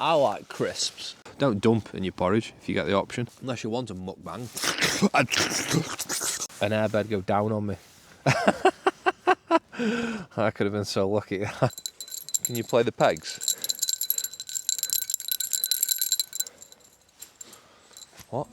I like crisps. Don't dump in your porridge if you get the option. Unless you want a mukbang. An airbed go down on me. I could have been so lucky. Can you play the pegs? What?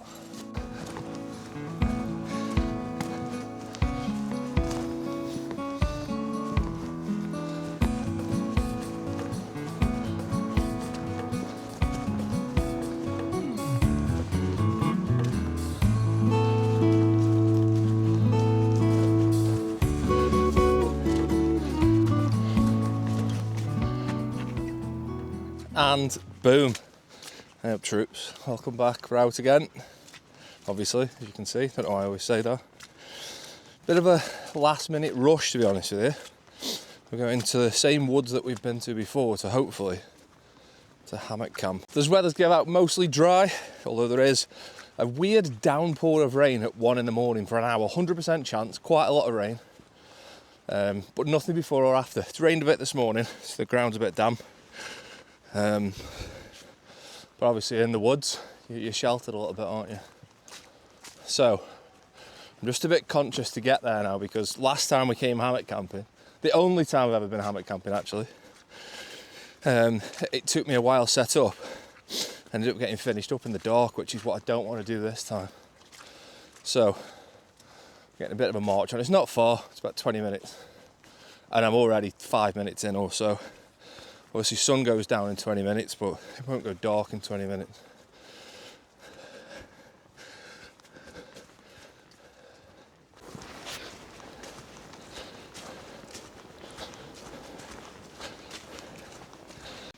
And boom. Hey up troops, welcome back. We're out again, obviously, as you can see. Don't know why I always say that. Bit of a last minute rush, to be honest with you. We're going to the same woods that we've been to before, to hopefully to Hammock camp. This weather's give out mostly dry, although there is a weird downpour of rain at 1 in the morning for an hour. 100% chance, quite a lot of rain, but nothing before or after. It's rained a bit this morning, so the ground's a bit damp. But obviously in the woods, you're sheltered a little bit, aren't you? So, I'm just a bit conscious to get there now, because last time we came hammock camping, the only time I've ever been hammock camping actually, it took me a while set up. Ended up getting finished up in the dark, which is what I don't want to do this time. So, getting a bit of a march on. It's not far, it's about 20 minutes. And I'm already 5 minutes in or so. Obviously sun goes down in 20 minutes, but it won't go dark in 20 minutes.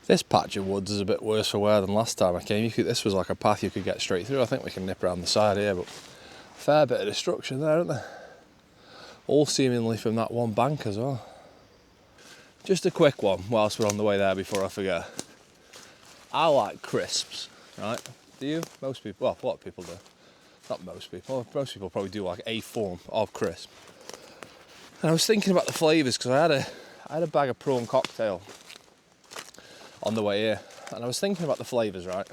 This patch of woods is a bit worse for wear than last time I came. This was like a path you could get straight through. I think we can nip around the side here, but a fair bit of destruction there, isn't there? All seemingly from that one bank as well. Just a quick one whilst we're on the way there before I forget. I like crisps, right? Do you? Most people, well, a lot of people do. Not most people. Most people probably do like a form of crisp. And I was thinking about the flavours, because I had a bag of prawn cocktail on the way here, and I was thinking about the flavours, right?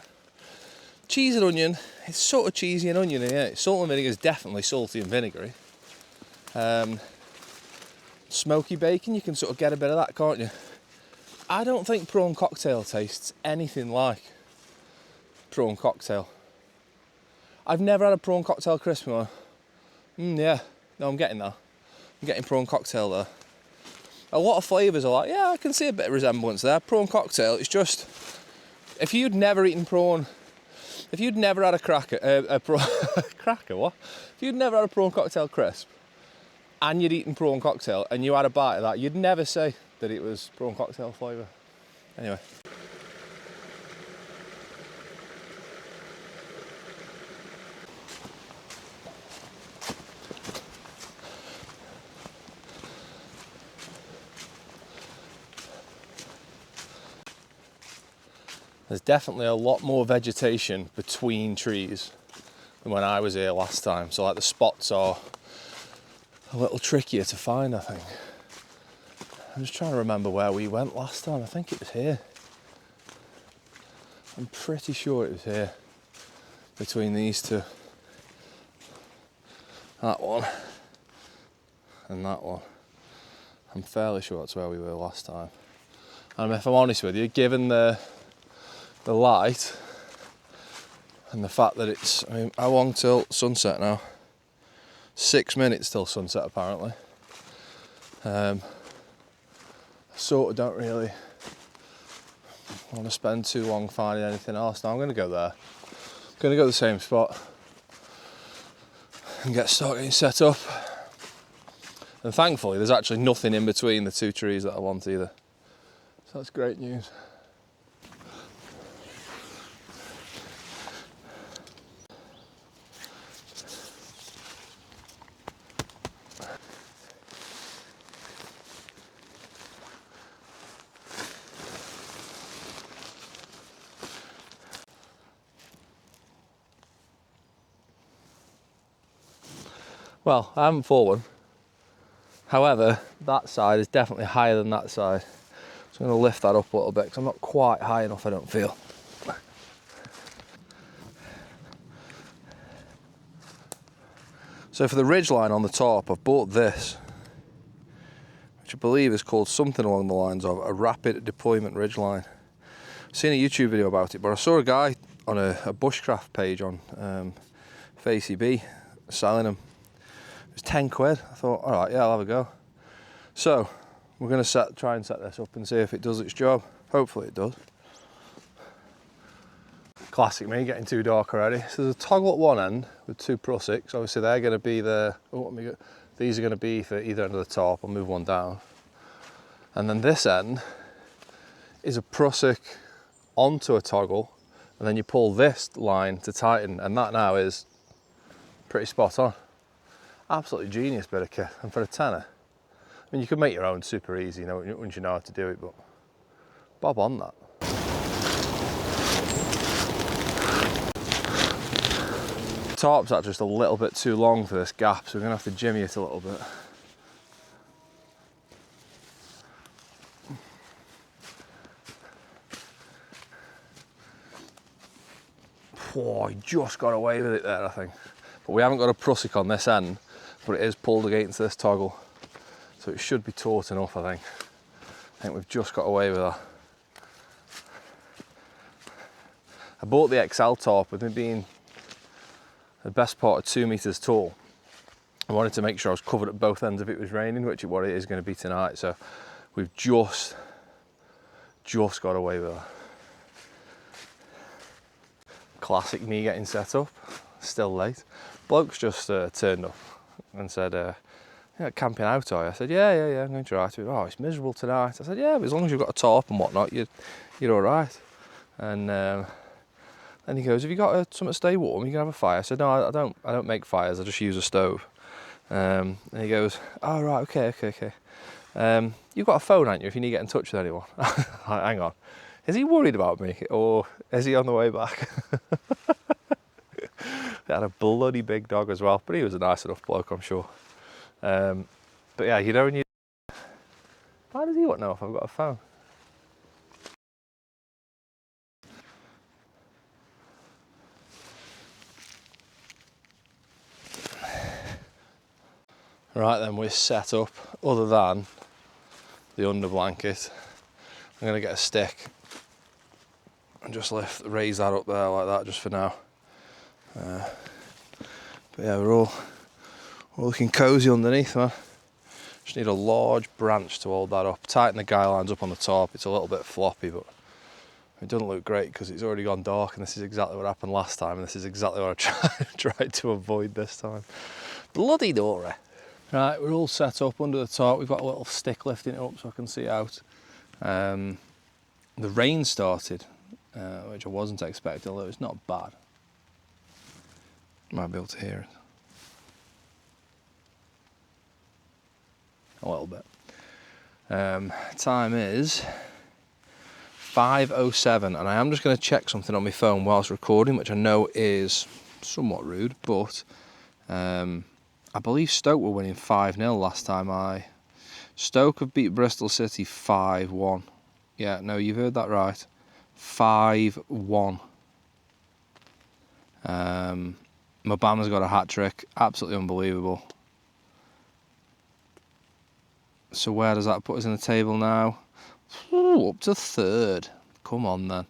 Cheese and onion, it's sort of cheesy and onion in it. Salt and vinegar is definitely salty and vinegary. Smoky bacon, you can sort of get a bit of that, can't you? I don't think prawn cocktail tastes anything like prawn cocktail. I've never had a prawn cocktail crisp and yeah, no, I'm getting that. I'm getting prawn cocktail there. A lot of flavours are like, yeah, I can see a bit of resemblance there. Prawn cocktail, it's just, if you'd never eaten prawn, if you'd never had a cracker, what? If you'd never had a prawn cocktail crisp, and you'd eaten prawn cocktail and you had a bite of that, you'd never say that it was prawn cocktail flavour. Anyway. There's definitely a lot more vegetation between trees than when I was here last time. So like the spots are a little trickier to find, I think. I'm just trying to remember where we went last time. I think it was here. I'm pretty sure it was here. Between these two. That one. And that one. I'm fairly sure that's where we were last time. And if I'm honest with you, given the light and the fact that it's, I mean, how long till sunset now? 6 minutes till sunset apparently. I sort of don't really want to spend too long finding anything else. Now I'm going to go there. I'm going to go to the same spot and start getting set up. And thankfully there's actually nothing in between the two trees that I want either. So that's great news. Well, I haven't fallen. However, that side is definitely higher than that side. So I'm going to lift that up a little bit because I'm not quite high enough, I don't feel. So for the ridge line on the tarp, I've bought this, which I believe is called something along the lines of a rapid deployment ridge line. I've seen a YouTube video about it, but I saw a guy on a bushcraft page on FACB selling them. It was 10 quid. I thought, all right, yeah, I'll have a go. So we're going to try and set this up and see if it does its job. Hopefully it does. Classic me, getting too dark already. So there's a toggle at one end with 2 prussiks. Obviously they're going to be the, these are going to be for either end of the tarp. I'll move one down. And then this end is a prussik onto a toggle, and then you pull this line to tighten, and that now is pretty spot on. Absolutely genius bit of kit, and for a tenner. I mean, you can make your own super easy, you know, once you know how to do it, but bob on that. The tarp's actually just a little bit too long for this gap, so we're gonna have to jimmy it a little bit. Oh, he just got away with it there, I think. But we haven't got a prussik on this end, but it is pulled against this toggle. So it should be taut enough, I think. I think we've just got away with that. I bought the XL tarp with me being the best part of 2 meters tall. I wanted to make sure I was covered at both ends if it was raining, which is what it is going to be tonight. So we've just got away with that. Classic me getting set up, still late. Bloke's just turned up and said, yeah, camping out, are you? I said, yeah, I'm going to try to. Oh, it's miserable tonight. I said, yeah, but as long as you've got a tarp and whatnot, you're all right. And then he goes, have you got something to stay warm? You can have a fire. I said, no, I don't make fires, I just use a stove. And he goes, oh, right, okay. You've got a phone, haven't you, if you need to get in touch with anyone? Hang on. Is he worried about me, or is he on the way back? They had a bloody big dog as well, but he was a nice enough bloke, I'm sure. But yeah, you know when you... Why does he want to know if I've got a phone? Right then, we're set up, other than the under blanket. I'm going to get a stick and just raise that up there like that just for now. But yeah, we're all looking cosy underneath, man. Just need a large branch to hold that up. Tighten the guy lines up on the top. It's a little bit floppy, but it doesn't look great because it's already gone dark, and this is exactly what happened last time, and this is exactly what I tried to avoid this time. Bloody Dora. Right, we're all set up under the tarp. We've got a little stick lifting it up so I can see out. The rain started, which I wasn't expecting, although it's not bad. Might be able to hear it. A little bit. Time is 5:07, and I am just going to check something on my phone whilst recording, which I know is somewhat rude, but I believe Stoke were winning 5-0 last time. Stoke have beat Bristol City 5-1. Yeah, no, you've heard that right. 5-1. Mobama's got a hat-trick. Absolutely unbelievable. So where does that put us in the table now? Ooh, up to 3rd. Come on then.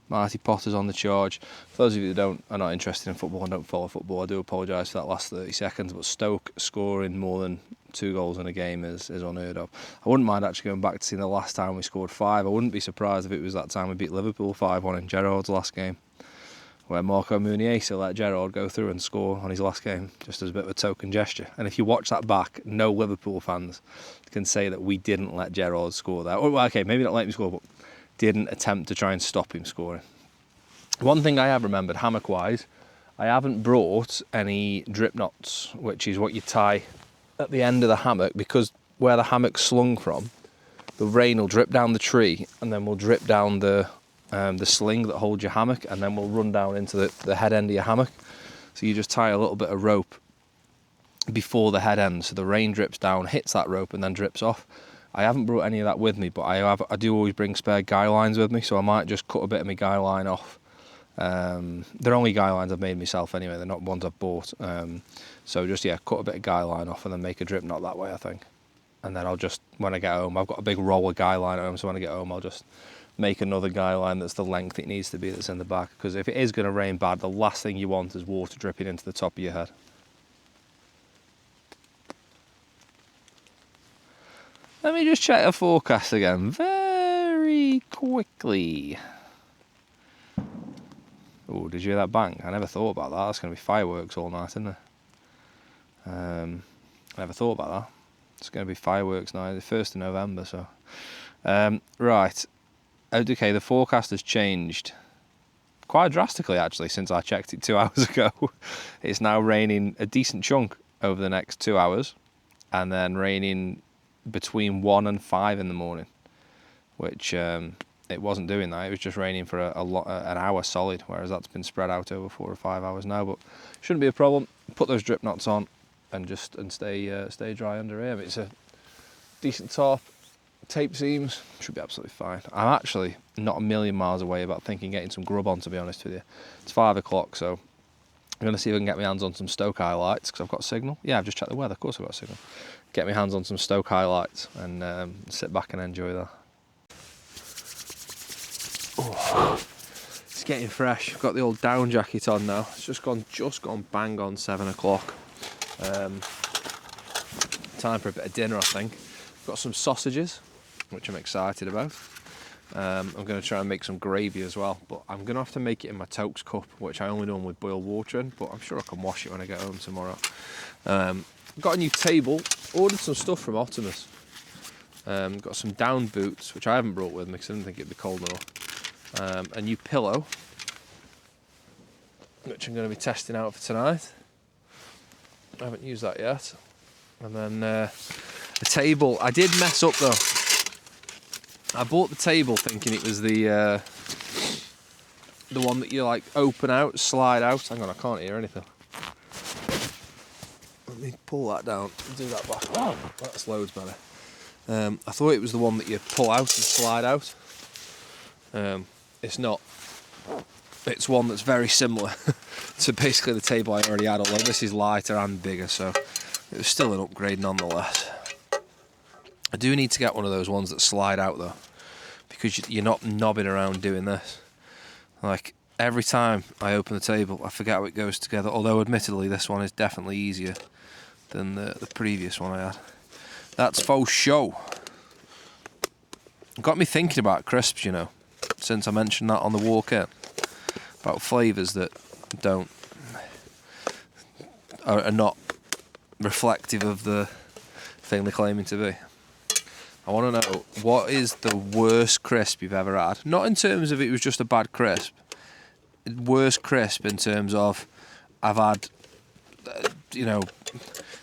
Marty Potter's on the charge. For those of you that are not interested in football and don't follow football, I do apologise for that last 30 seconds, but Stoke scoring more than 2 goals in a game is unheard of. I wouldn't mind actually going back to seeing the last time we scored 5. I wouldn't be surprised if it was that time we beat Liverpool 5-1 in Gerrard's last game, where Marco Muniesa let Gerrard go through and score on his last game, just as a bit of a token gesture. And if you watch that back, no Liverpool fans can say that we didn't let Gerrard score there. Or, okay, maybe not let him score, but didn't attempt to try and stop him scoring. One thing I have remembered, hammock-wise, I haven't brought any drip knots, which is what you tie at the end of the hammock, because where the hammock's slung from, the rain will drip down the tree and then will drip down the sling that holds your hammock, and then will run down into the head end of your hammock. So you just tie a little bit of rope before the head end, so the rain drips down, hits that rope, and then drips off. I haven't brought any of that with me, but I do always bring spare guy lines with me, so I might just cut a bit of my guy line off They're only guy lines I've made myself anyway, they're not ones I've bought. So just, yeah, cut a bit of guy line off and then make a drip knot that way, I think. And then I'll just, when I get home, I've got a big roll of guy line at home, so when I get home I'll just make another guy line that's the length it needs to be, that's in the back. Because if it is going to rain bad, the last thing you want is water dripping into the top of your head. Let me just check the forecast again very quickly. Oh, did you hear that bang? I never thought about that. That's going to be fireworks all night, isn't it? I never thought about that. It's going to be fireworks night, the 1st of November, so. Right. Okay, the forecast has changed quite drastically, actually, since I checked it 2 hours ago. It's now raining a decent chunk over the next 2 hours, and then raining between 1 and 5 in the morning, which it wasn't doing that. It was just raining for an hour solid, whereas that's been spread out over 4 or 5 hours now. But shouldn't be a problem. Put those drip knots on and stay dry under here. It's a decent tarp, tape seams, should be absolutely fine. I'm actually not a million miles away about thinking getting some grub on, to be honest with you. It's 5 o'clock, so I'm going to see if I can get my hands on some Stoke highlights, because I've got a signal. Yeah, I've just checked the weather, of course I've got a signal. Get my hands on some Stoke highlights and sit back and enjoy that. Oh, it's getting fresh. I've got the old down jacket on now. It's just gone bang on 7 o'clock. Time for a bit of dinner, I think. Got some sausages, which I'm excited about. I'm going to try and make some gravy as well, but I'm going to have to make it in my Tokes cup, which I only normally boil water in, but I'm sure I can wash it when I get home tomorrow. Got a new table, ordered some stuff from Optimus. Got some down boots, which I haven't brought with me because I didn't think it'd be cold enough. A new pillow, which I'm going to be testing out for tonight. I haven't used that yet. And then a table. I did mess up though. I bought the table thinking it was the one that you like open out, slide out. Hang on, I can't hear anything. Let me pull that down and do that back. Oh, that's loads better. I thought it was the one that you pull out and slide out. It's not. It's one that's very similar to basically the table I already had, although this is lighter and bigger, so it was still an upgrade nonetheless. I do need to get one of those ones that slide out though, because you're not knobbing around doing this. Like, every time I open the table, I forget how it goes together, although admittedly this one is definitely easier than the previous one I had. That's faux show. Got me thinking about crisps, you know, since I mentioned that on the walk in, about flavours that are not reflective of the thing they're claiming to be. I want to know, what is the worst crisp you've ever had? Not in terms of it was just a bad crisp. Worst crisp in terms of I've had,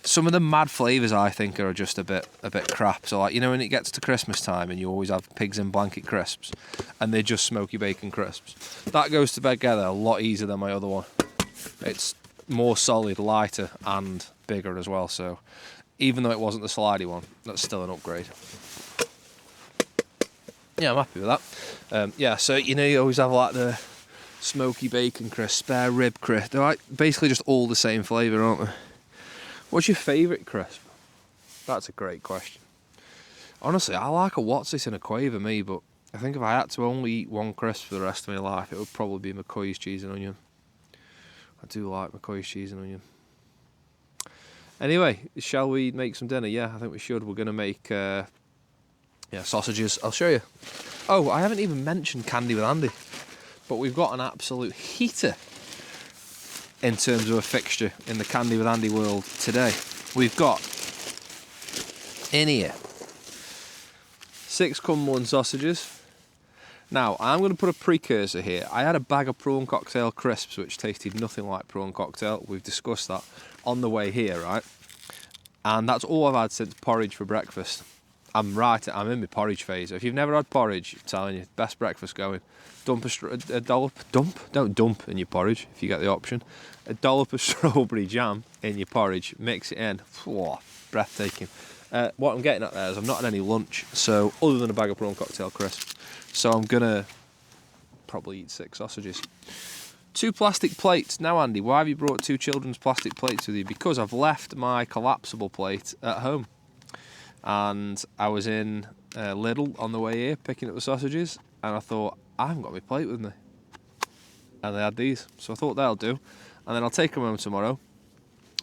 some of the mad flavours I think are just a bit crap. So like, when it gets to Christmas time and you always have pigs in blanket crisps and they're just smoky bacon crisps. That goes together a lot easier than my other one. It's more solid, lighter and bigger as well. So even though it wasn't the slidey one, that's still an upgrade. Yeah, I'm happy with that. So you always have like the smoky bacon crisp, spare rib crisp. They're like basically just all the same flavour, aren't they? What's your favourite crisp? That's a great question. Honestly, I like a What's-It and a Quaver, me, but I think if I had to only eat one crisp for the rest of my life, it would probably be McCoy's cheese and onion. I do like McCoy's cheese and onion. Anyway, shall we make some dinner? Yeah, I think we should. We're going to make sausages. I'll show you. Oh, I haven't even mentioned Candy with Andy, but we've got an absolute heater in terms of a fixture in the Candy with Andy world today. We've got in here 6 Cumberland sausages. Now, I'm going to put a precursor here. I had a bag of prawn cocktail crisps which tasted nothing like prawn cocktail. We've discussed that on the way here, right? And that's all I've had since porridge for breakfast. I'm in my porridge phase. If you've never had porridge, I'm telling you, best breakfast going. Don't dump in your porridge if you get the option. A dollop of strawberry jam in your porridge, mix it in. Whoa, breathtaking. What I'm getting at there is I've not had any lunch, so other than a bag of prawn cocktail crisps. So I'm gonna probably eat 6 sausages. 2 plastic plates. Now, Andy, why have you brought 2 children's plastic plates with you? Because I've left my collapsible plate at home. And I was in Lidl on the way here picking up the sausages, and I thought, I haven't got my plate with me. And they had these, so I thought they'll do. And then I'll take them home tomorrow,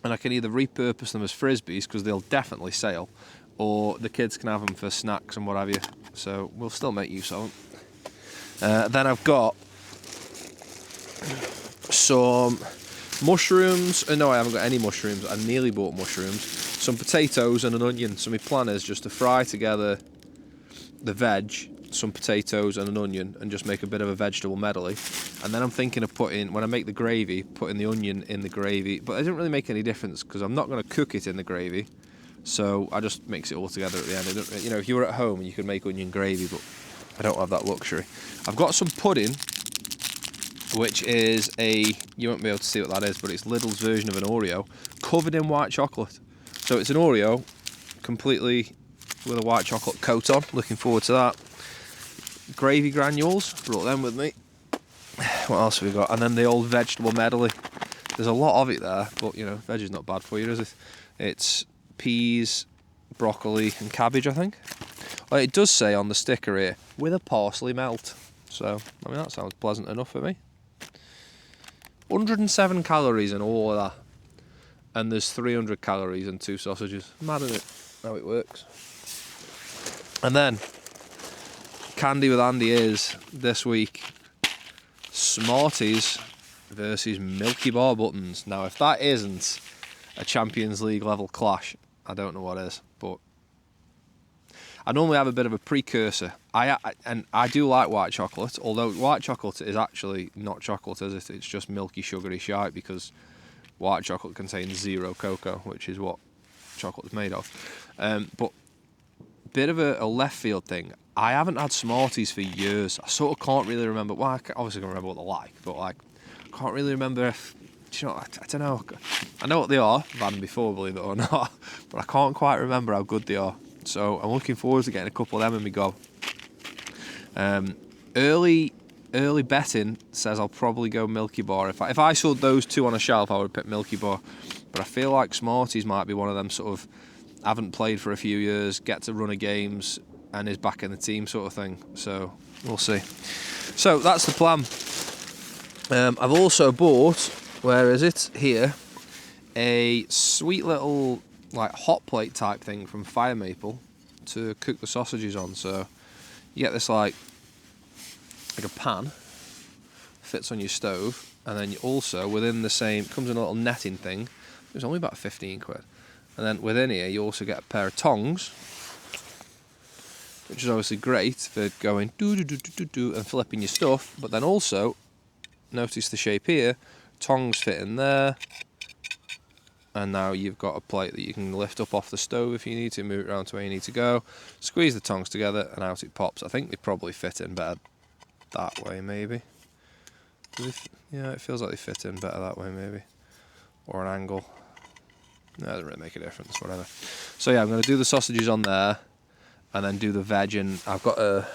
and I can either repurpose them as frisbees, because they'll definitely sail, or the kids can have them for snacks and what have you. So we'll still make use of them. Then I've got some mushrooms. No, I haven't got any mushrooms. I nearly bought mushrooms. Some potatoes and an onion. So my plan is just to fry together the veg, some potatoes and an onion, and just make a bit of a vegetable medley. And then I'm thinking of putting, when I make the gravy, putting the onion in the gravy. But it doesn't really make any difference because I'm not going to cook it in the gravy. So I just mix it all together at the end. You know, if you were at home, you could make onion gravy, but I don't have that luxury. I've got some pudding, which is you won't be able to see what that is, but it's Lidl's version of an Oreo covered in white chocolate. So it's an Oreo completely with a white chocolate coat on. Looking forward to that. Gravy granules, brought them with me. What else have we got? And then the old vegetable medley. There's a lot of it there, but you know, veg is not bad for you, is it? It's peas, broccoli and cabbage, I think. Well, it does say on the sticker here, with a parsley melt. So, I mean, that sounds pleasant enough for me. 107 calories in all of that. And there's 300 calories in 2 sausages. Mad, isn't it? How it works. And then, Candy with Andy is, this week, Smarties versus Milky Bar buttons. Now, if that isn't a Champions League level clash, I don't know what is. But I normally have a bit of a precursor. I do like white chocolate, although white chocolate is actually not chocolate, is it? It's just milky, sugary shite, because white chocolate contains 0 cocoa, which is what chocolate is made of. But bit of a left field thing. I haven't had Smarties for years. I sort of can't really remember. Well, I obviously can remember what they're like, but like, I can't really remember if. Do you know, I don't know. I know what they are. I've had them before, believe it or not, but I can't quite remember how good they are. So I'm looking forward to getting a couple of them in my go. Early betting says I'll probably go Milky Bar. If I saw those 2 on a shelf, I would pick Milky Bar. But I feel like Smarties might be one of them sort of haven't played for a few years, get to run of games, and is back in the team sort of thing. So we'll see. So that's the plan. I've also bought, where is it? Here, a sweet little like hot plate type thing from Fire Maple to cook the sausages on. So you get this like a pan, fits on your stove, and then you also within the same comes in a little netting thing. It was only about 15 quid. And then within here you also get a pair of tongs, which is obviously great for going do and flipping your stuff. But then also notice the shape here, tongs fit in there. And now you've got a plate that you can lift up off the stove if you need to, move it around to where you need to go, squeeze the tongs together, and out it pops. I think they probably fit in better that way, maybe. Yeah, it feels like they fit in better that way, maybe. Or an angle. No, it doesn't really make a difference, whatever. So yeah, I'm going to do the sausages on there, and then do the veg, and I've got a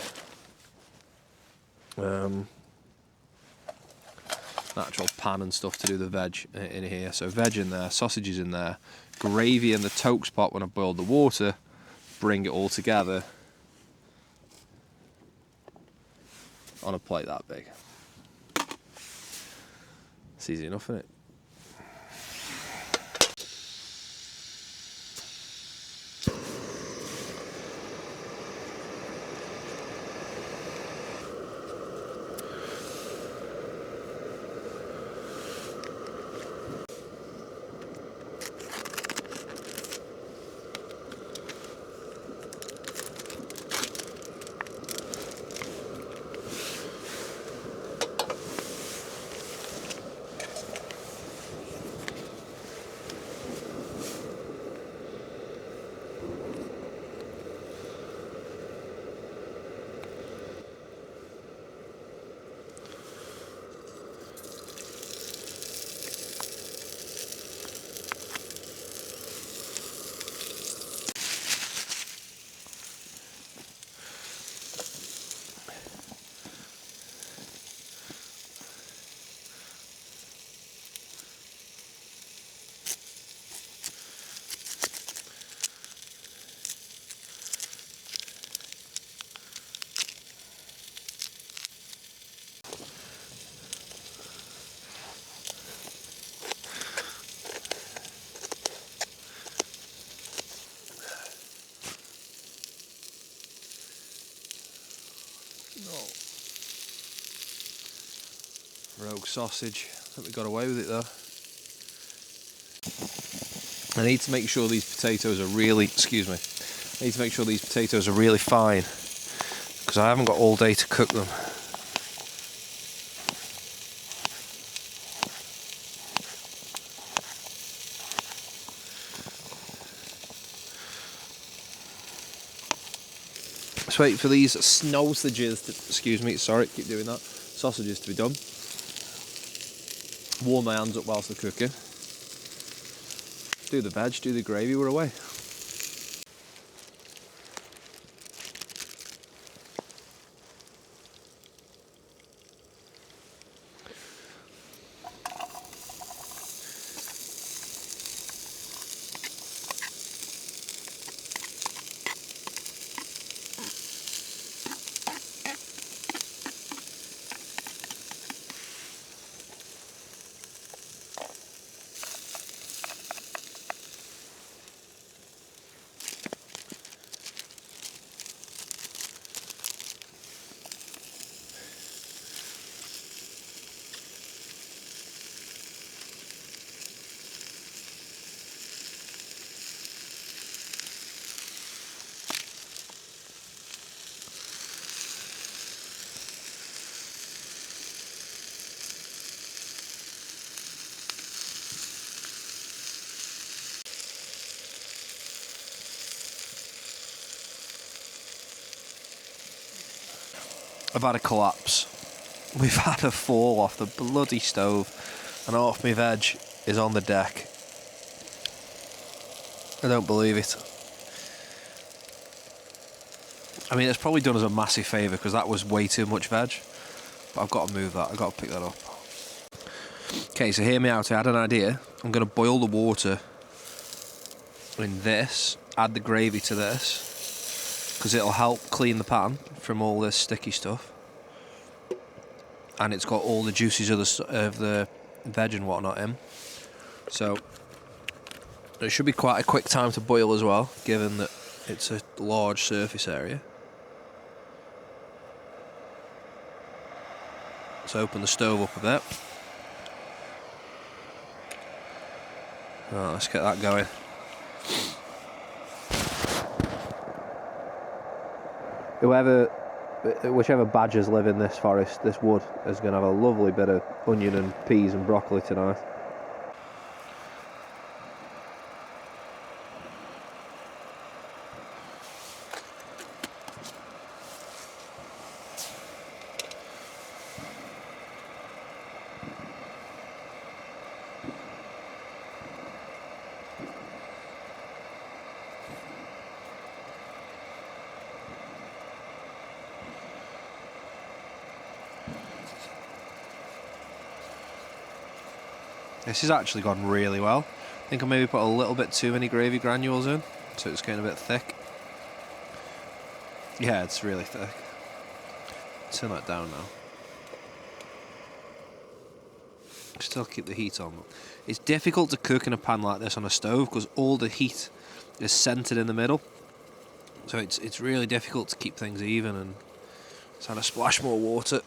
actual pan and stuff to do the veg in here. So veg in there, sausages in there, gravy in the Tokes pot when I boiled the water, bring it all together on a plate that big. It's easy enough, isn't it? Rogue sausage. I think we got away with it though. I need to make sure these potatoes are really, excuse me, I need to make sure these potatoes are really fine because I haven't got all day to cook them. Let's wait for these sausages to, excuse me, sorry, keep doing that, sausages to be done. Warm my hands up whilst they're cooking. Do the veg, do the gravy, we're away. I've had a collapse. We've had a fall off the bloody stove and half my veg is on the deck. I don't believe it. I mean, it's probably done us a massive favour because that was way too much veg. But I've got to move that, I've got to pick that up. Okay, so hear me out, I had an idea. I'm going to boil the water in this, add the gravy to this, because it'll help clean the pan from all this sticky stuff. And it's got all the juices of the veg and whatnot in. So it should be quite a quick time to boil as well, given that it's a large surface area. Let's open the stove up a bit. Right, let's get that going. Whichever badgers live in this forest, this wood is going to have a lovely bit of onion and peas and broccoli tonight. This has actually gone really well. I think I maybe put a little bit too many gravy granules in, so it's getting a bit thick. Yeah, it's really thick. Turn that down now. Still keep the heat on. It's difficult to cook in a pan like this on a stove because all the heat is centred in the middle. So it's really difficult to keep things even, and let's add a splash more water.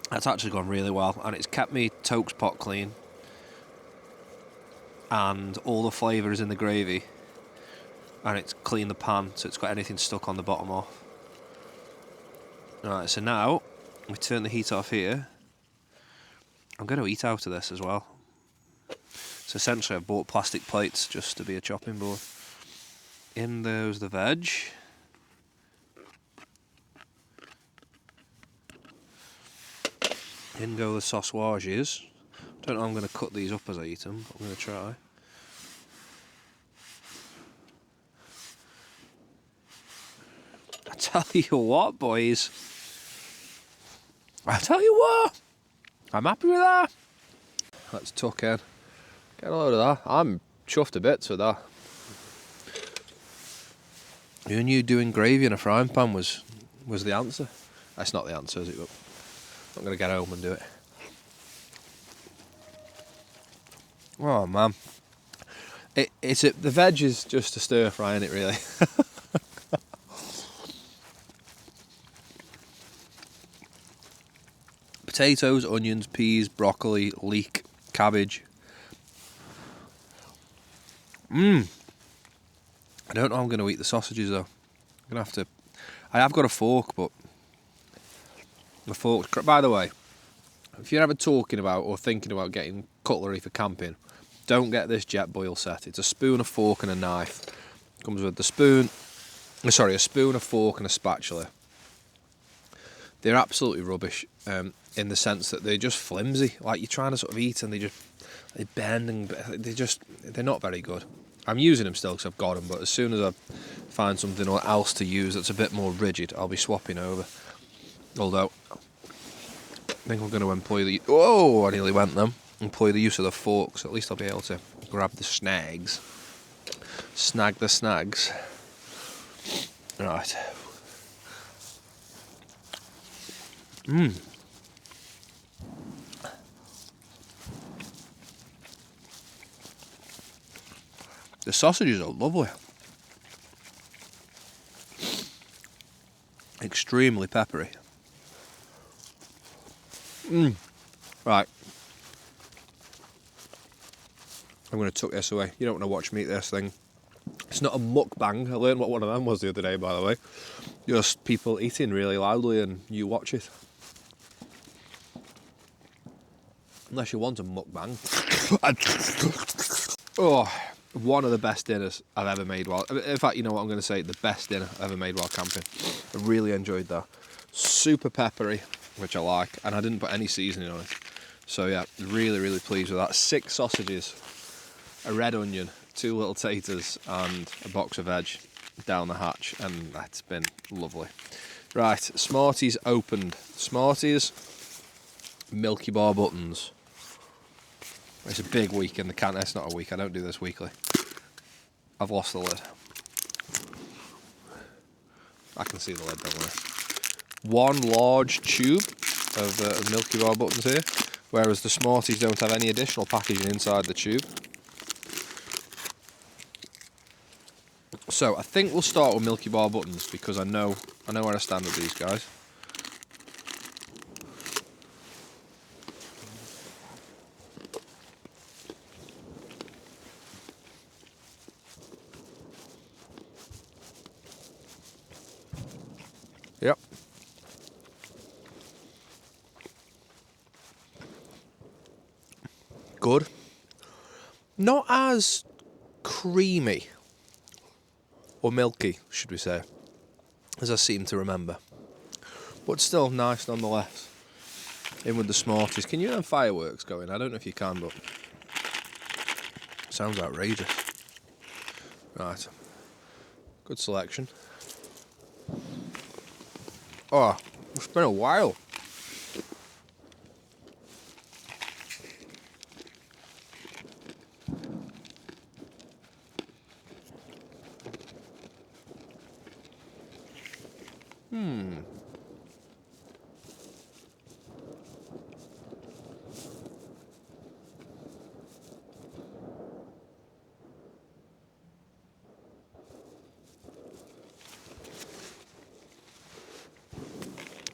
That's actually gone really well, and it's kept me Toke's pot clean, and all the flavour is in the gravy, and it's cleaned the pan, so it's got anything stuck on the bottom off. Right, so now we turn the heat off here. I'm going to eat out of this as well. So essentially I've bought plastic plates just to be a chopping board. In goes the veg. In go the sausages. Don't know how I'm going to cut these up as I eat them, but I'm going to try. I tell you what, boys. I tell you what. I'm happy with that. Let's tuck in. Get a load of that. I'm chuffed to bits with that. Who knew doing gravy in a frying pan was the answer? That's not the answer, is it? But I'm going to get home and do it. Oh, man. The veg is just a stir fry, isn't it, really? Potatoes, onions, peas, broccoli, leek, cabbage. I don't know how I'm going to eat the sausages though. I'm going to have to... I have got a fork, but... The fork's... By the way, if you're ever talking about or thinking about getting cutlery for camping, don't get this jet boil set. It's a spoon, a fork and a knife. Comes with the spoon... Sorry, a spoon, a fork and a spatula. They're absolutely rubbish in the sense that they're just flimsy. Like you're trying to sort of eat and they bend and they're not very good. I'm using them still because I've got them, but as soon as I find something else to use that's a bit more rigid, I'll be swapping over. Although, I think I'm going to employ the... Oh, I nearly went then. Employ the use of the forks. At least I'll be able to grab the snags. Snag the snags. Right. The sausages are lovely. Extremely peppery. Right. I'm going to tuck this away. You don't want to watch me eat this thing. It's not a mukbang. I learned what one of them was the other day, by the way. Just people eating really loudly and you watch it. Unless you want a mukbang. Oh, one of the best dinners I've ever made while... In fact, you know what I'm going to say? The best dinner I've ever made while camping. I really enjoyed that. Super peppery, which I like, and I didn't put any seasoning on it. So yeah, really, really pleased with that. 6 sausages, a red onion, 2 little taters, and a box of veg down the hatch, and that's been lovely. Right, Smarties opened. Smarties, Milky Bar buttons. It's a big week in the can. It's not a week. I don't do this weekly. I've lost the lid. I can see the lid, don't worry. 1 large tube of Milky Bar buttons here, whereas the Smarties don't have any additional packaging inside the tube. So I think we'll start with Milky Bar buttons because I know where I stand with these guys. Yep. Good. Not as creamy or milky, should we say, as I seem to remember. But still nice nonetheless. In with the Smarties. Can you hear them fireworks going? I don't know if you can, but sounds outrageous. Right. Good selection. Oh, it's been a while.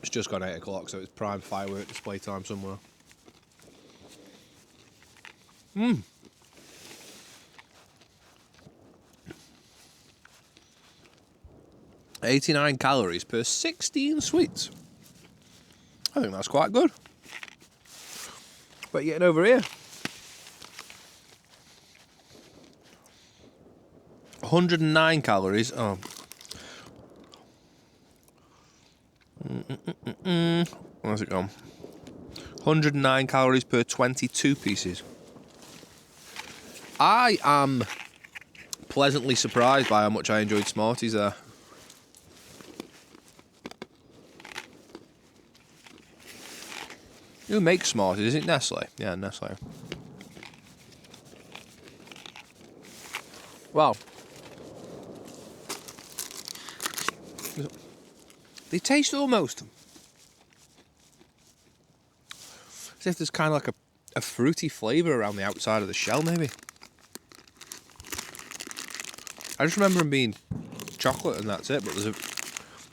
It's just gone 8 o'clock, so it's prime firework display time somewhere. 89 calories per 16 sweets. I think that's quite good. But getting over here. 109 calories. Oh. Where's it gone? 109 calories per 22 pieces. I am pleasantly surprised by how much I enjoyed Smarties there. Who makes Smarties? Is it Nestle? Yeah, Nestle. Wow. They taste almost as if there's kind of like a fruity flavour around the outside of the shell, maybe. I just remember them being chocolate and that's it, but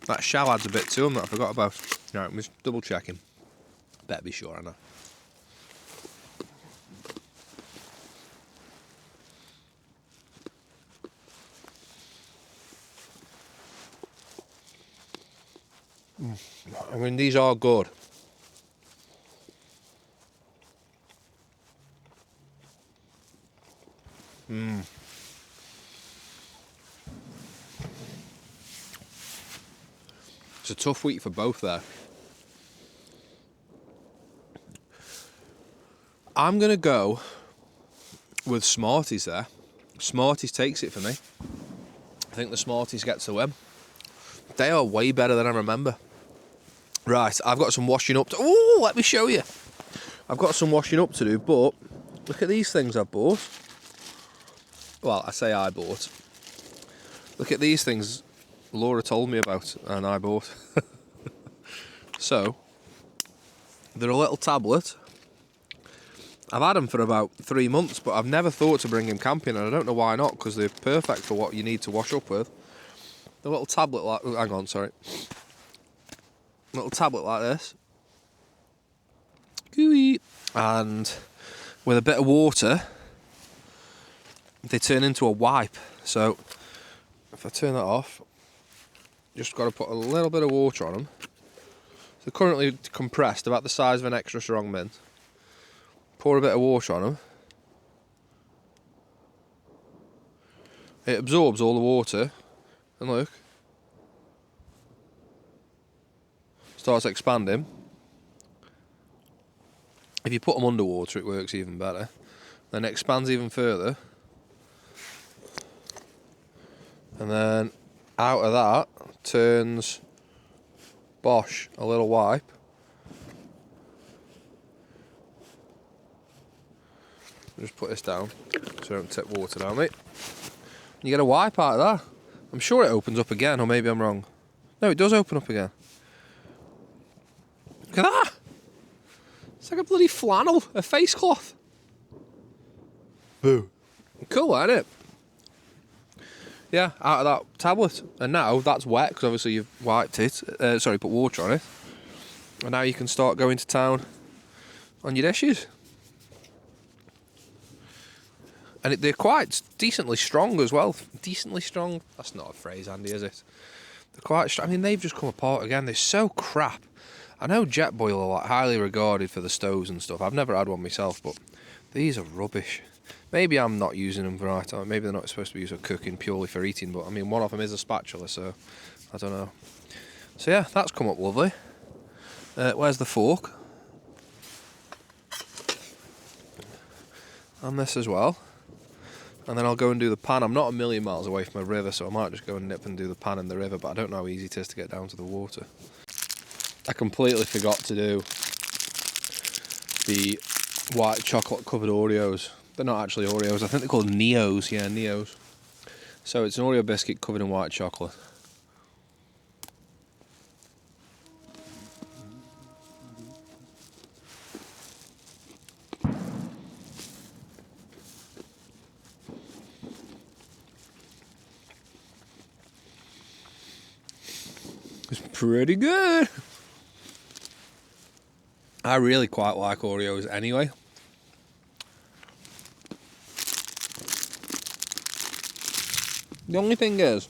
that shell adds a bit to them that I forgot about. Right, I'm just double checking. Better be sure I know. I mean, these are good. It's a tough week for both there. I'm going to go with Smarties there. Smarties takes it for me. I think the Smarties gets the win. They are way better than I remember. Right, I've got some washing up to... Oh, let me show you. I've got some washing up to do, but look at these things I've bought. Well, I say I bought. Look at these things Laura told me about and I bought. So, they're a little tablet. I've had them for about 3 months, but I've never thought to bring them camping, and I don't know why not, because they're perfect for what you need to wash up with. A little tablet like... Hang on, sorry. A little tablet like this. Gooey. And with a bit of water, they turn into a wipe. So, if I turn that off, just got to put a little bit of water on them. They're currently compressed, about the size of an extra strong mint. Pour a bit of water on them. It absorbs all the water, and look, starts expanding. If you put them underwater, it works even better. Then it expands even further, and then out of that turns, bosh, a little wipe. Just put this down so I don't tip water down, mate. You get a wipe out of that. I'm sure it opens up again, or maybe I'm wrong. No, it does open up again. Look at that! It's like a bloody flannel, a face cloth. Boo. Cool, isn't it? Yeah, out of that tablet. And now that's wet, because obviously you've wiped it. Put water on it. And now you can start going to town on your dishes. And they're quite decently strong as well. Decently strong? That's not a phrase, Andy, is it? They're quite strong. I mean, they've just come apart again. They're so crap. I know Jetboil are like highly regarded for the stoves and stuff. I've never had one myself, but these are rubbish. Maybe I'm not using them right. Or maybe they're not supposed to be used for cooking, purely for eating. But I mean, one of them is a spatula, so I don't know. So yeah, that's come up lovely. Where's the fork? And this as well. And then I'll go and do the pan. I'm not a million miles away from a river, so I might just go and nip and do the pan in the river, but I don't know how easy it is to get down to the water. I completely forgot to do the white chocolate covered Oreos. They're not actually Oreos, I think they're called Neos. Yeah, Neos. So it's an Oreo biscuit covered in white chocolate. It's pretty good. I really quite like Oreos anyway. The only thing is,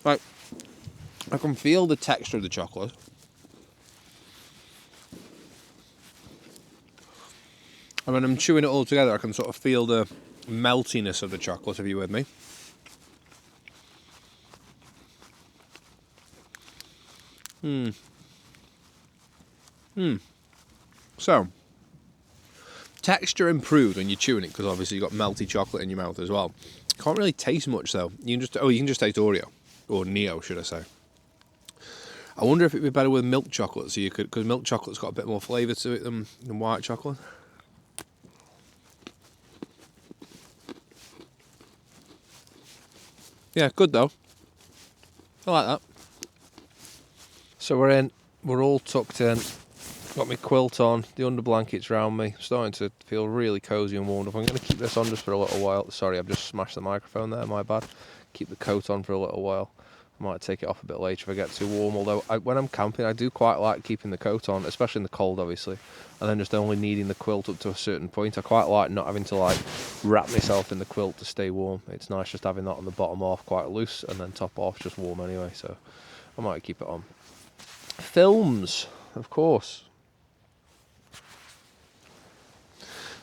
like, I can feel the texture of the chocolate. And when I'm chewing it all together, I can sort of feel the meltiness of the chocolate, if you're with me. So, texture improved when you're chewing it, because obviously you've got melty chocolate in your mouth as well. Can't really taste much though. You can just taste Oreo, or Neo, should I say. I wonder if it'd be better with milk chocolate, so you could, because milk chocolate's got a bit more flavour to it than white chocolate. Yeah, good though. I like that. So we're all tucked in. Got my quilt on, the under blankets around me, starting to feel really cosy and warmed up. I'm going to keep this on just for a little while. Sorry, I've just smashed the microphone there, my bad. Keep the coat on for a little while. I might take it off a bit later if I get too warm, although when I'm camping I do quite like keeping the coat on, especially in the cold obviously, and then just only needing the quilt up to a certain point. I quite like not having to like wrap myself in the quilt to stay warm. It's nice just having that on the bottom half quite loose and then top off just warm anyway, so I might keep it on. Films, of course.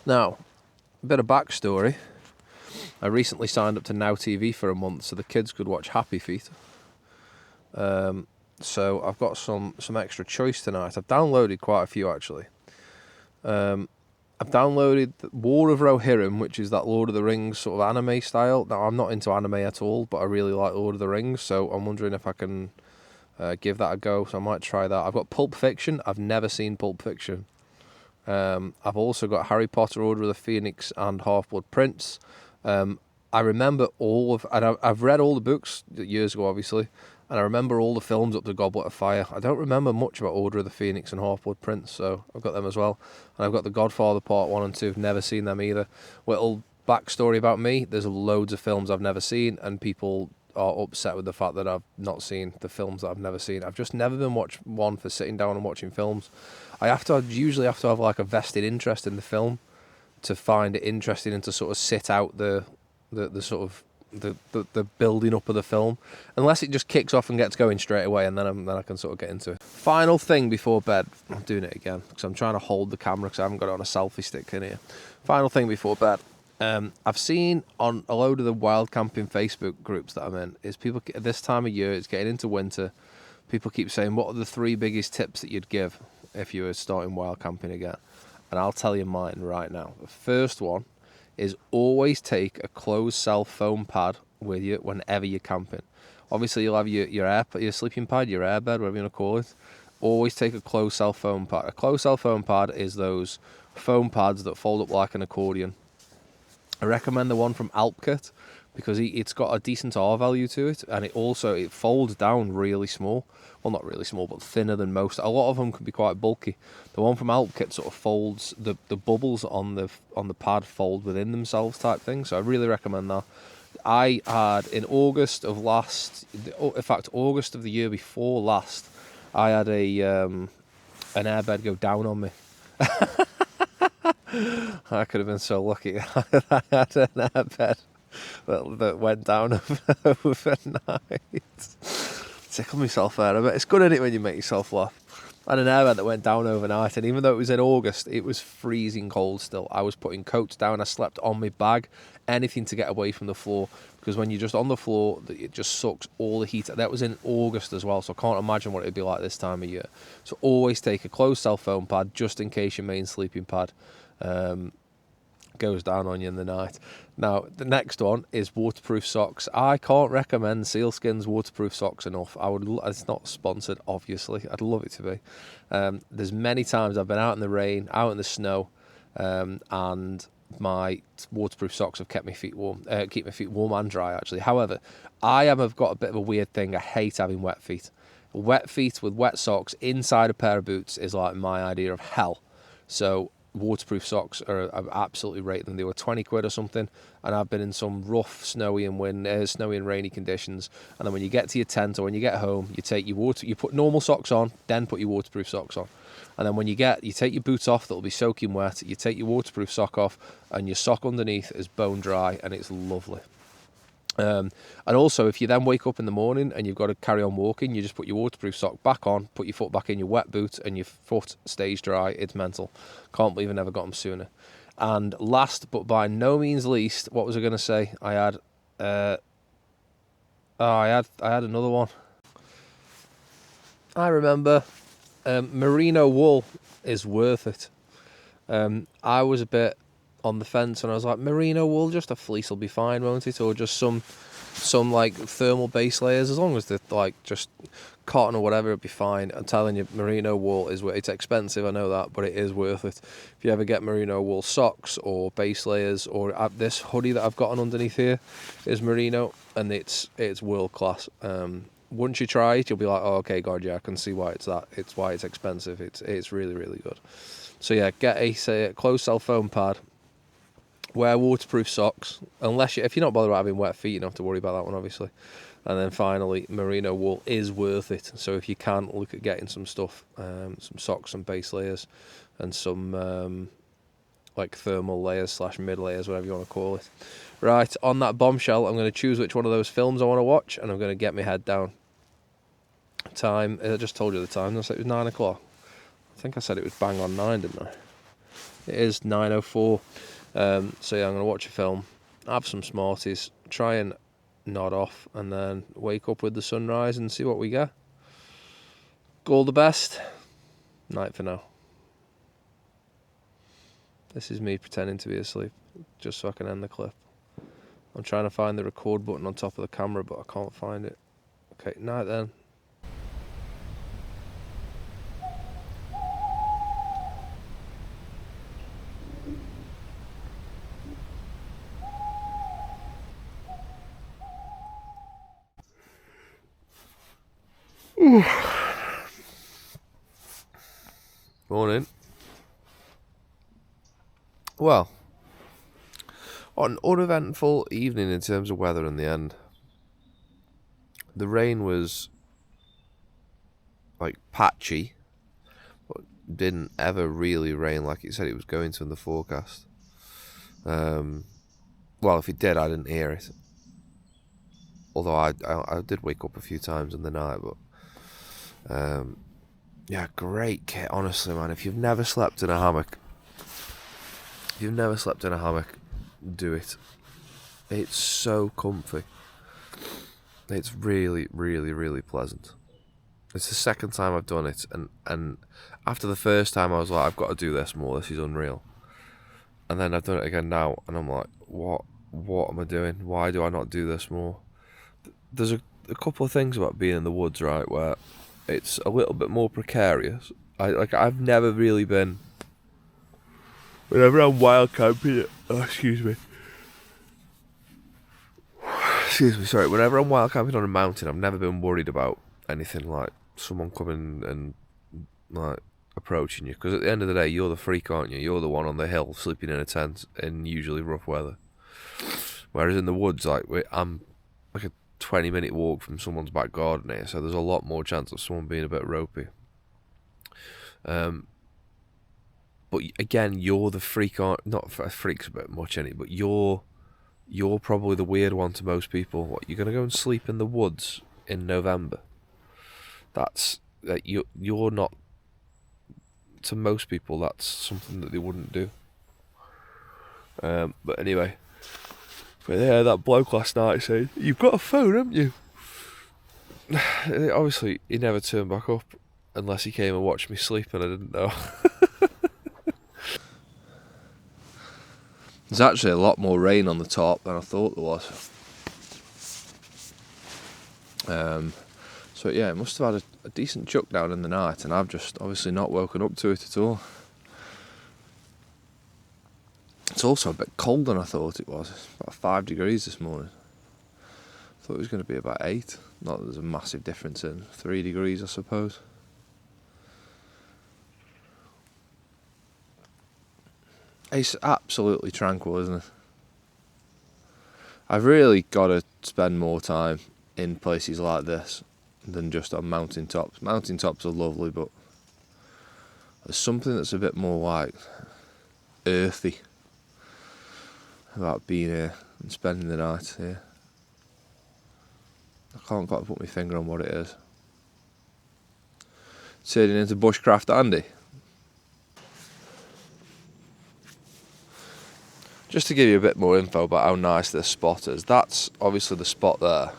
Now, a bit of backstory. I recently signed up to Now TV for a month so the kids could watch Happy Feet. So I've got some extra choice tonight. I've downloaded quite a few actually. I've downloaded War of Rohirrim, which is that Lord of the Rings sort of anime style. Now I'm not into anime at all, but I really like Lord of the Rings, so I'm wondering if I can give that a go. So I might try that. I've got Pulp Fiction. I've never seen Pulp Fiction. I've also got Harry Potter, Order of the Phoenix, and Half-Blood Prince. I remember I've read all the books years ago, obviously, and I remember all the films up to Goblet of Fire. I don't remember much about Order of the Phoenix and Half-Blood Prince, so I've got them as well. And I've got The Godfather Part 1 and 2, never seen them either. Little backstory about me, there's loads of films I've never seen, and people are upset with the fact that I've not seen the films that I've never seen. I've just never been one for sitting down and watching films. I usually have to have like a vested interest in the film to find it interesting and to sort of sit out the sort of the building up of the film, unless it just kicks off and gets going straight away, and then I can sort of get into it. Final thing before bed. I'm doing it again because I'm trying to hold the camera because I haven't got it on a selfie stick in here. Final thing before bed. I've seen on a load of the wild camping Facebook groups that I'm in is people at this time of year, it's getting into winter. People keep saying, what are the 3 biggest tips that you'd give if you were starting wild camping again? And I'll tell you mine right now. The first one is always take a closed cell foam pad with you whenever you're camping. Obviously, you'll have your sleeping pad, your airbed, whatever you want to call it. Always take a closed cell foam pad. A closed cell foam pad is those foam pads that fold up like an accordion. I recommend the one from Alpkit because it's got a decent R value to it, and it folds down really small. Well, not really small, but thinner than most. A lot of them can be quite bulky. The one from Alpkit sort of folds, the bubbles on the pad fold within themselves type thing, so I really recommend that. I had in August of the year before last, I had an airbed go down on me. I could have been so lucky. I had an airbed that went down overnight. Tickle myself there a bit. It's good, isn't it, when you make yourself laugh? I had an airbed that went down overnight, and even though it was in August, it was freezing cold still. I was putting coats down, I slept on my bag, anything to get away from the floor, because when you're just on the floor, it just sucks all the heat. That was in August as well, so I can't imagine what it'd be like this time of year. So always take a closed cell foam pad, just in case your main sleeping pad goes down on you in the night. Now, the next one is waterproof socks. I can't recommend Sealskin's waterproof socks enough. It's not sponsored, obviously. I'd love it to be. There's many times I've been out in the rain, out in the snow, and my waterproof socks have kept my feet warm. Keep my feet warm and dry, actually. However, I've got a bit of a weird thing. I hate having wet feet. Wet feet with wet socks inside a pair of boots is like my idea of hell. So waterproof socks I absolutely rate them. They were 20 quid or something, and I've been in some rough snowy and rainy conditions, and then when you get to your tent or when you get home, you put normal socks on, then put your waterproof socks on, and then when you take your boots off that'll be soaking wet, you take your waterproof sock off, and your sock underneath is bone dry, and it's lovely. And also, if you then wake up in the morning and you've got to carry on walking, you just put your waterproof sock back on, put your foot back in your wet boot, and your foot stays dry. It's mental. Can't believe I never got them sooner. And last but by no means least, what was I going to say? I had another one. I remember merino wool is worth it. I was a bit on the fence, and I was like, merino wool, just a fleece will be fine, won't it? Or just some like thermal base layers, as long as they're like just cotton or whatever, it'll be fine. I'm telling you, merino wool it's expensive, I know that, but it is worth it. If you ever get merino wool socks or base layers, or this hoodie that I've got on underneath here is merino, and it's world class. once you try it, you'll be like, oh, okay, God, yeah, I can see why it's that. It's why it's expensive. It's really, really good. So yeah, get a closed cell foam pad. Wear waterproof socks, if you're not bothered about having wet feet, you don't have to worry about that one, obviously. And then finally, merino wool is worth it. So if you can, look at getting some stuff, some socks, some base layers, and some like thermal layers / mid layers, whatever you want to call it. Right, on that bombshell, I'm going to choose which one of those films I want to watch, and I'm going to get my head down. Time, I just told you the time, I said it was 9 o'clock. I think I said it was bang on 9, didn't I? It is 9:04. So yeah, I'm going to watch a film, have some Smarties, try and nod off, and then wake up with the sunrise and see what we get. All the best. Night for now. This is me pretending to be asleep, just so I can end the clip. I'm trying to find the record button on top of the camera, but I can't find it. Okay, night then. Morning. Well, an uneventful evening in terms of weather in the end. The rain was like patchy, but didn't ever really rain like it said it was going to in the forecast. Well, if it did, I didn't hear it. Although I did wake up a few times in the night, but yeah, great kit, honestly, man. If you've never slept in a hammock, do it. It's so comfy. It's really, really, really pleasant. It's the second time I've done it, and after the first time I was like, I've got to do this more, this is unreal. And then I've done it again now, and I'm like, what am I doing? Why do I not do this more? There's a couple of things about being in the woods, right, where it's a little bit more precarious. I've never really been, whenever I'm wild camping, whenever I'm wild camping on a mountain, I've never been worried about anything like someone coming and like approaching you, because at the end of the day, you're the freak, aren't you? You're the one on the hill sleeping in a tent in usually rough weather. Whereas in the woods, I'm like a 20-minute walk from someone's back garden here, so there's a lot more chance of someone being a bit ropey. But again, you're the freak, not freak's a bit much, any, but you're probably the weird one to most people. What, you're gonna go and sleep in the woods in November? That's you're not. To most people, that's something that they wouldn't do. But anyway, yeah, that bloke last night said, "You've got a phone, haven't you?" Obviously, he never turned back up unless he came and watched me sleep, and I didn't know. There's actually a lot more rain on the top than I thought there was. So yeah, it must have had a decent chuck down in the night, and I've just obviously not woken up to it at all. It's also a bit colder than I thought it was. It's about 5 degrees this morning. I thought it was going to be about 8. Not that there's a massive difference in 3 degrees, I suppose. It's absolutely tranquil, isn't it? I've really got to spend more time in places like this than just on mountain tops. Mountain tops are lovely, but there's something that's a bit more like earthy about being here and spending the night here. I can't quite put my finger on what it is. Turning into bushcraft Andy. Just to give you a bit more info about how nice this spot is, that's obviously the spot there.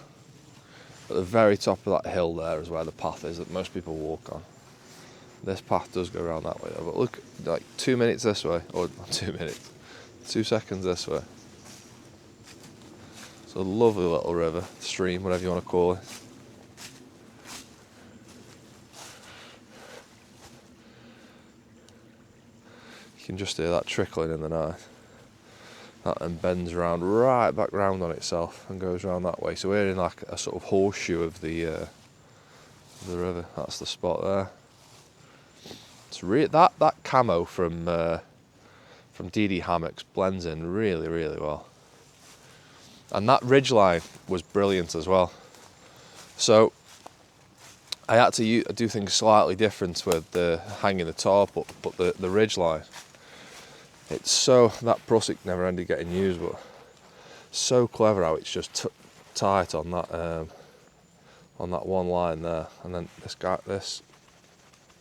At the very top of that hill there is where the path is that most people walk on. This path does go around that way though, but look, like 2 minutes this way, or not 2 minutes, 2 seconds this way. It's a lovely little river, stream, whatever you want to call it. You can just hear that trickling in the night. That then bends around right back round on itself and goes around that way. So we're in like a sort of horseshoe of the the river. That's the spot there. It's that camo from DD Hammocks blends in really, really well. And that ridgeline was brilliant as well. So I had to do things slightly different with the hanging the tarp up, but the ridgeline, it's so, that prusik never ended getting used, but so clever how it's just tight on that one line there, and then this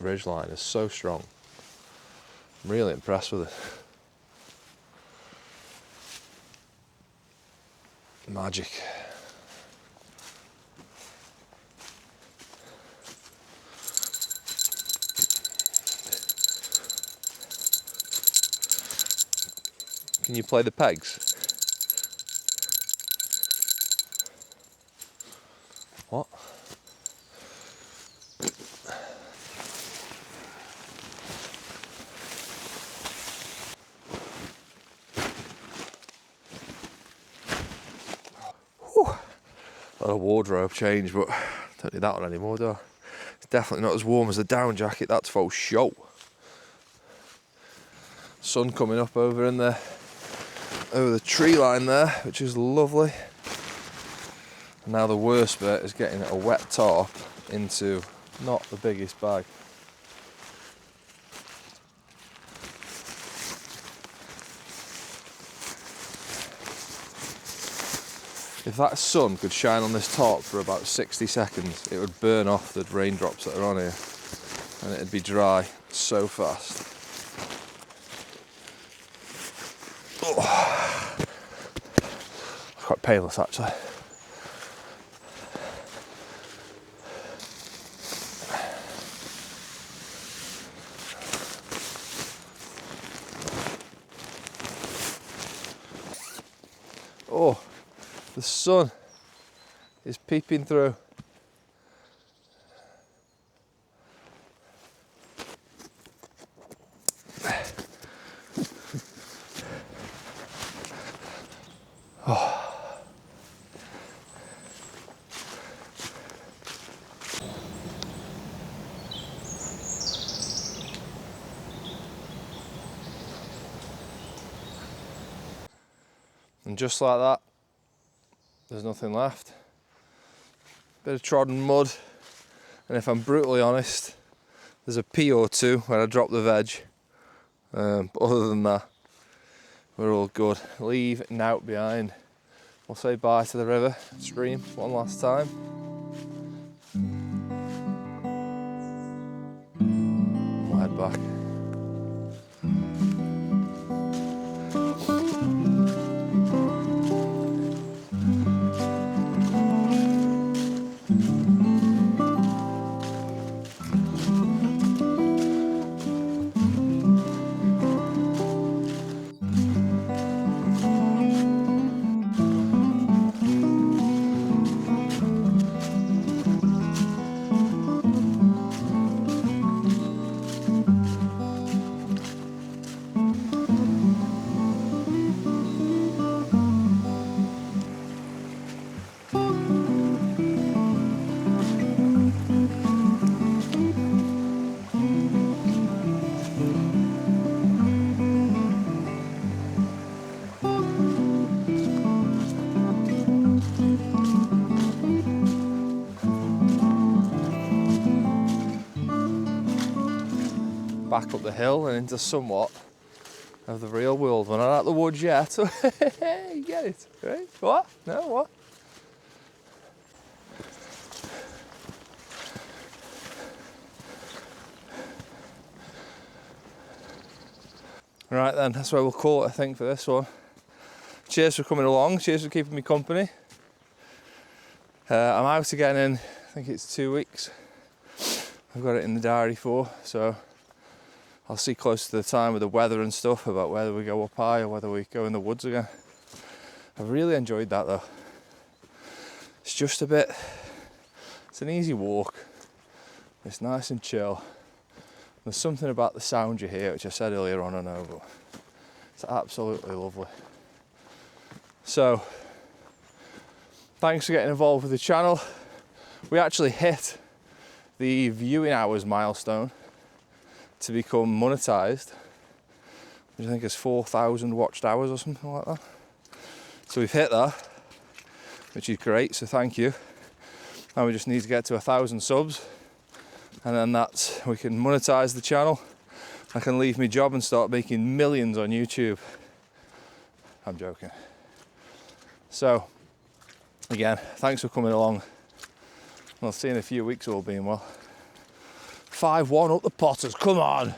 ridgeline is so strong. I'm really impressed with it. Magic. Can you play the pegs? What? Whew. A wardrobe change, but don't need that one anymore, do I? It's definitely not as warm as the down jacket, that's for sure. Sun coming up over the tree line there, which is lovely. And now the worst bit is getting a wet tarp into not the biggest bag. If that sun could shine on this tarp for about 60 seconds, it would burn off the raindrops that are on here, and it'd be dry so fast. Oh. It's quite painless actually. Oh, the sun is peeping through. And just like that, there's nothing left. Bit of trodden mud, and if I'm brutally honest, there's a pea or two when I drop the veg. But other than that, we're all good. Leave Nout behind. We'll say bye to the river stream one last time. We'll head back. Back up the hill and into somewhat of the real world. We're not at the woods yet. You get it, right? What? No, what? Right then, that's where we'll call it, I think, for this one. Cheers for coming along, cheers for keeping me company. I'm out again in, I think it's 2 weeks. I've got it in the diary for, so I'll see close to the time with the weather and stuff about whether we go up high or whether we go in the woods again. I've really enjoyed that though. It's just a bit, it's an easy walk. It's nice and chill. There's something about the sound you hear, which I said earlier on, I know, but it's absolutely lovely. So, thanks for getting involved with the channel. We actually hit the viewing hours milestone to become monetized, which I think is 4,000 watched hours or something like that. So we've hit that, which is great, so thank you. And we just need to get to 1,000 subs, and then we can monetize the channel. I can leave my job and start making millions on YouTube. I'm joking. So, again, thanks for coming along. I'll see you in a few weeks, all being well. 5-1 up the Potters, come on!